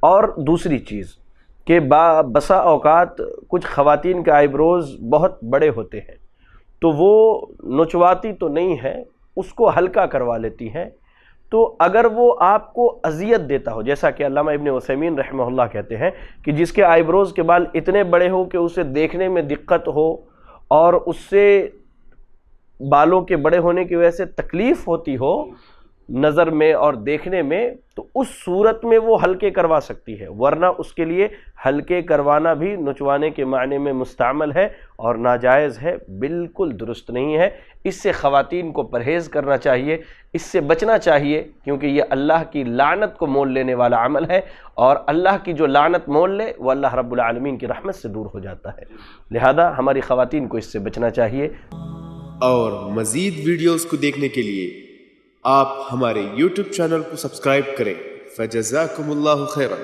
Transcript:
اور دوسری چیز کہ بسا اوقات کچھ خواتین کے آئی بروز بہت بڑے ہوتے ہیں، تو وہ نچواتی تو نہیں ہے، اس کو ہلکا کروا لیتی ہیں، تو اگر وہ آپ کو اذیت دیتا ہو، جیسا کہ علامہ ابن عثیمین رحمہ اللہ کہتے ہیں کہ جس کے آئی بروز کے بال اتنے بڑے ہو کہ اسے دیکھنے میں دقت ہو اور اس سے بالوں کے بڑے ہونے کی وجہ سے تکلیف ہوتی ہو نظر میں اور دیکھنے میں، تو اس صورت میں وہ ہلکے کروا سکتی ہے، ورنہ اس کے لیے ہلکے کروانا بھی نچوانے کے معنی میں مستعمل ہے اور ناجائز ہے، بالکل درست نہیں ہے۔ اس سے خواتین کو پرہیز کرنا چاہیے، اس سے بچنا چاہیے، کیونکہ یہ اللہ کی لعنت کو مول لینے والا عمل ہے، اور اللہ کی جو لعنت مول لے وہ اللہ رب العالمین کی رحمت سے دور ہو جاتا ہے، لہذا ہماری خواتین کو اس سے بچنا چاہیے۔ اور مزید ویڈیوز کو دیکھنے کے لیے آپ ہمارے YouTube چینل کو سبسکرائب کریں۔ فجزاکم اللہ خیرا۔